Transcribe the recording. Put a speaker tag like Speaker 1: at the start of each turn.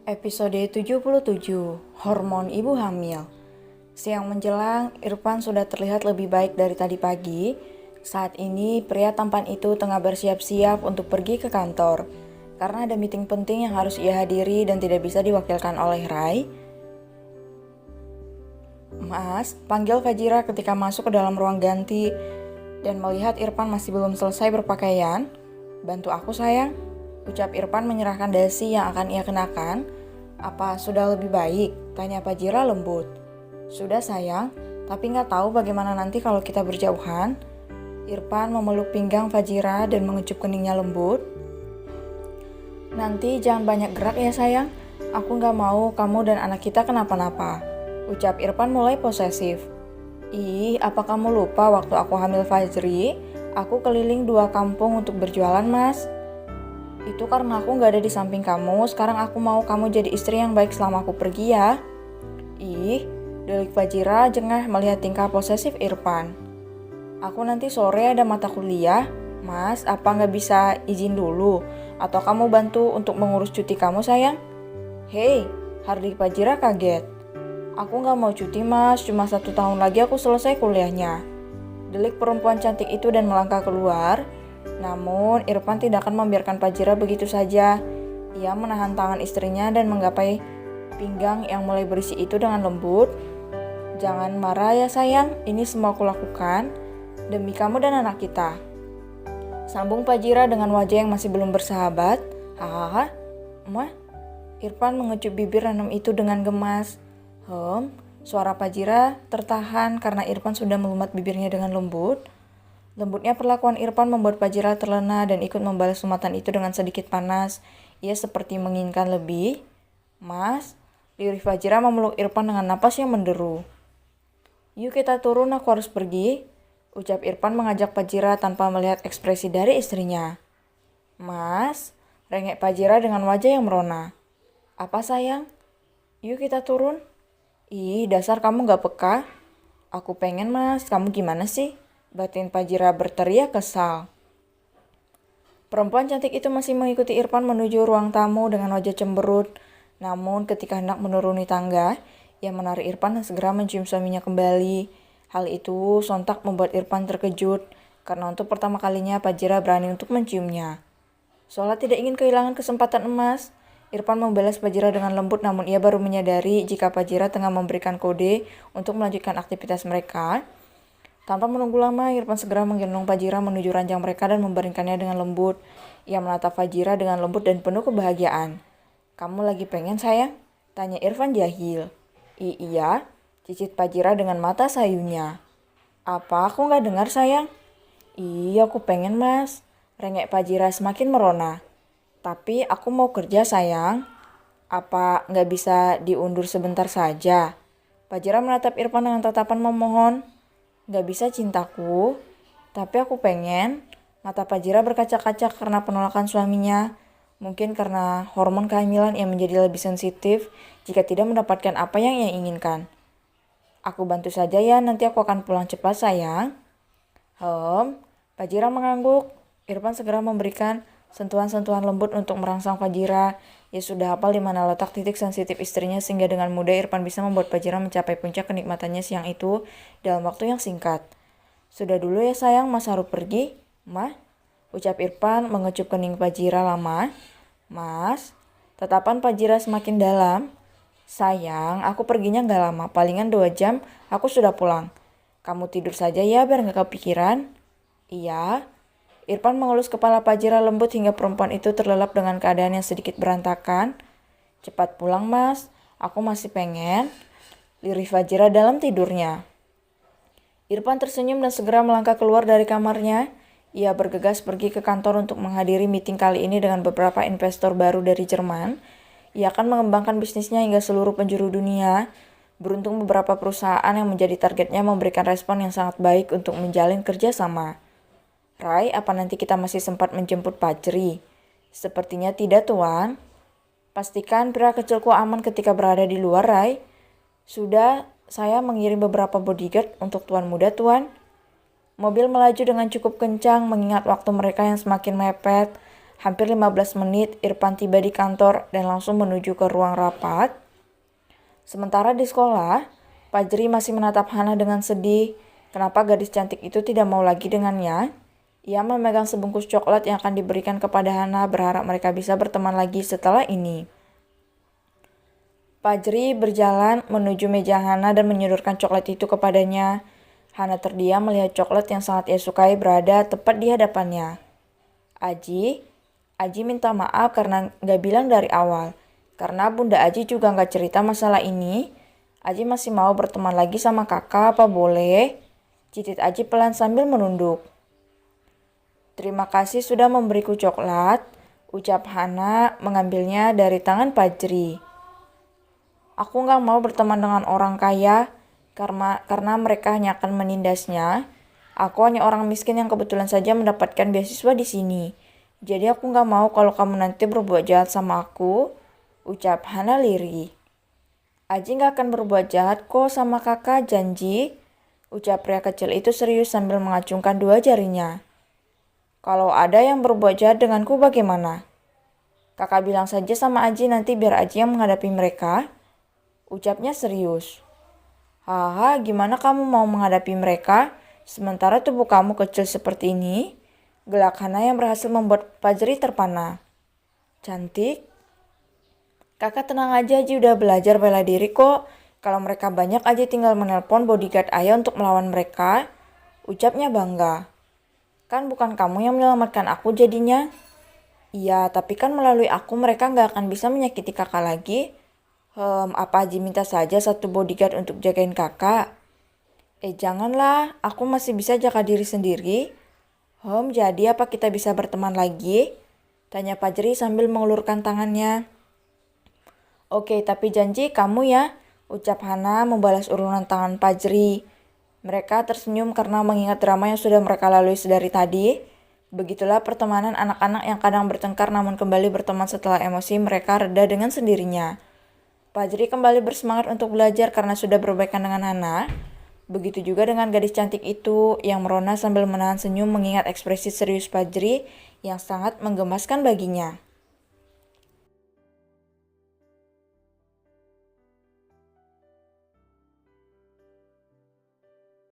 Speaker 1: Episode 77, Hormon Ibu Hamil. Siang menjelang, Irfan sudah terlihat lebih baik dari tadi pagi. Saat ini, pria tampan itu tengah bersiap-siap untuk pergi ke kantor. Karena ada meeting penting yang harus ia hadiri dan tidak bisa diwakilkan oleh Rai. Mas, panggil Fajira ketika masuk ke dalam ruang ganti dan melihat Irfan masih belum selesai berpakaian. Bantu aku sayang, ucap Irfan menyerahkan dasi yang akan ia kenakan. Apa sudah lebih baik? Tanya Fajira lembut. Sudah sayang, tapi nggak tahu bagaimana nanti kalau kita berjauhan. Irfan memeluk pinggang Fajira dan mengecup keningnya lembut. Nanti jangan banyak gerak ya sayang, aku nggak mau kamu dan anak kita kenapa-napa, ucap Irfan mulai posesif. Ih, apa kamu lupa waktu aku hamil Fajri, aku keliling 2 kampung untuk berjualan mas. Itu karena aku gak ada di samping kamu, sekarang aku mau kamu jadi istri yang baik selama aku pergi ya. Ih, delik Fajira jengah melihat tingkah posesif Irfan. Aku nanti sore ada mata kuliah, mas, apa gak bisa izin dulu? Atau kamu bantu untuk mengurus cuti kamu sayang? Hei, Hardik Fajira kaget. Aku gak mau cuti mas, cuma 1 tahun lagi aku selesai kuliahnya. Delik perempuan cantik itu dan melangkah keluar. Namun, Irfan tidak akan membiarkan Fajira begitu saja. Ia menahan tangan istrinya dan menggapai pinggang yang mulai berisi itu dengan lembut. Jangan marah ya sayang, ini semua aku lakukan demi kamu dan anak kita. Sambung Fajira dengan wajah yang masih belum bersahabat. Hahaha, Mah? Irfan mengecup bibir ranum itu dengan gemas. Suara Fajira tertahan karena Irfan sudah melumat bibirnya dengan lembut. Lembutnya perlakuan Irfan membuat Fajira terlena dan ikut membalas sumatan itu dengan sedikit panas. Ia seperti menginginkan lebih. Mas, lirik Fajira memeluk Irfan dengan napas yang menderu. Yuk kita turun, aku harus pergi, ucap Irfan mengajak Fajira tanpa melihat ekspresi dari istrinya. Mas, rengek Fajira dengan wajah yang merona. Apa sayang? Yuk kita turun. Ih, dasar kamu gak peka. Aku pengen mas, kamu gimana sih? Batin Fajira berteriak kesal. Perempuan cantik itu masih mengikuti Irfan menuju ruang tamu dengan wajah cemberut. Namun ketika hendak menuruni tangga, ia menarik Irfan dan segera mencium suaminya kembali. Hal itu sontak membuat Irfan terkejut, karena untuk pertama kalinya Fajira berani untuk menciumnya. Seolah tidak ingin kehilangan kesempatan emas, Irfan membalas Fajira dengan lembut, namun ia baru menyadari jika Fajira tengah memberikan kode untuk melanjutkan aktivitas mereka. Tanpa menunggu lama, Irfan segera menggendong Fajira menuju ranjang mereka dan membaringkannya dengan lembut. Ia menatap Fajira dengan lembut dan penuh kebahagiaan. Kamu lagi pengen sayang? Tanya Irfan jahil. Iya, cicit Fajira dengan mata sayunya. Apa aku gak dengar sayang? Iya aku pengen mas. Rengek Fajira semakin merona. Tapi aku mau kerja sayang. Apa gak bisa diundur sebentar saja? Fajira menatap Irfan dengan tatapan memohon. Gak bisa cintaku, tapi aku pengen. Mata Fajira berkaca-kaca karena penolakan suaminya. Mungkin karena hormon kehamilan yang menjadi lebih sensitif jika tidak mendapatkan apa yang ia inginkan. Aku bantu saja ya, nanti aku akan pulang cepat sayang. Fajira mengangguk. Irfan segera memberikan sentuhan-sentuhan lembut untuk merangsang Fajira. Ia sudah hafal di mana letak titik sensitif istrinya sehingga dengan mudah Irfan bisa membuat Fajira mencapai puncak kenikmatannya siang itu dalam waktu yang singkat. Sudah dulu ya sayang, mas harus pergi. Mah, ucap Irfan mengecup kening Fajira lama. Mas, tatapan Fajira semakin dalam. Sayang, aku perginya gak lama, palingan 2 jam aku sudah pulang. Kamu tidur saja ya biar gak kepikiran. Iya. Irfan mengelus kepala Fajira lembut hingga perempuan itu terlelap dengan keadaan yang sedikit berantakan. Cepat pulang mas, aku masih pengen. Lirih Fajira dalam tidurnya. Irfan tersenyum dan segera melangkah keluar dari kamarnya. Ia bergegas pergi ke kantor untuk menghadiri meeting kali ini dengan beberapa investor baru dari Jerman. Ia akan mengembangkan bisnisnya hingga seluruh penjuru dunia. Beruntung beberapa perusahaan yang menjadi targetnya memberikan respon yang sangat baik untuk menjalin kerjasama. Rai, apa nanti kita masih sempat menjemput Fajri? Sepertinya tidak, Tuan. Pastikan pria kecilku aman ketika berada di luar, Rai. Sudah, saya mengirim beberapa bodyguard untuk Tuan muda, Tuan. Mobil melaju dengan cukup kencang mengingat waktu mereka yang semakin mepet. Hampir 15 menit, Irfan tiba di kantor dan langsung menuju ke ruang rapat. Sementara di sekolah, Fajri masih menatap Hana dengan sedih. Kenapa gadis cantik itu tidak mau lagi dengannya? Ia memegang sebungkus coklat yang akan diberikan kepada Hana, berharap mereka bisa berteman lagi setelah ini. Fajri berjalan menuju meja Hana dan menyodorkan coklat itu kepadanya. Hana terdiam melihat coklat yang sangat ia sukai berada tepat di hadapannya. Aji minta maaf karena gak bilang dari awal. Karena Bunda Aji juga gak cerita masalah ini. Aji masih mau berteman lagi sama kakak, apa boleh? Cicit Aji pelan sambil menunduk. Terima kasih sudah memberiku coklat, ucap Hana mengambilnya dari tangan Fajri. Aku gak mau berteman dengan orang kaya karena mereka hanya akan menindasnya. Aku hanya orang miskin yang kebetulan saja mendapatkan beasiswa di sini. Jadi aku gak mau kalau kamu nanti berbuat jahat sama aku, ucap Hana lirih. Aji gak akan berbuat jahat kok sama kakak, janji, ucap pria kecil itu serius sambil mengacungkan dua jarinya. Kalau ada yang berbuat jahat denganku bagaimana? Kakak bilang saja sama Aji nanti biar Aji yang menghadapi mereka, ucapnya serius. Haha, gimana kamu mau menghadapi mereka? Sementara tubuh kamu kecil seperti ini. Gelak Hana yang berhasil membuat Fajri terpana. Cantik. Kakak tenang aja, Aji udah belajar bela diri kok. Kalau mereka banyak, Aji tinggal menelpon bodyguard ayah untuk melawan mereka. Ucapnya bangga. Kan bukan kamu yang menyelamatkan aku jadinya. Iya, tapi kan melalui aku mereka gak akan bisa menyakiti kakak lagi. Apa Aji minta saja satu bodyguard untuk jagain kakak? Janganlah, aku masih bisa jaga diri sendiri. Jadi apa kita bisa berteman lagi? Tanya Fajri sambil mengulurkan tangannya. Oke, tapi janji kamu ya, ucap Hana membalas uluran tangan Fajri. Mereka tersenyum karena mengingat drama yang sudah mereka lalui sedari tadi. Begitulah pertemanan anak-anak yang kadang bertengkar namun kembali berteman setelah emosi mereka reda dengan sendirinya. Fajri kembali bersemangat untuk belajar karena sudah berbaikan dengan Hana. Begitu juga dengan gadis cantik itu yang merona sambil menahan senyum mengingat ekspresi serius Fajri yang sangat menggemaskan baginya.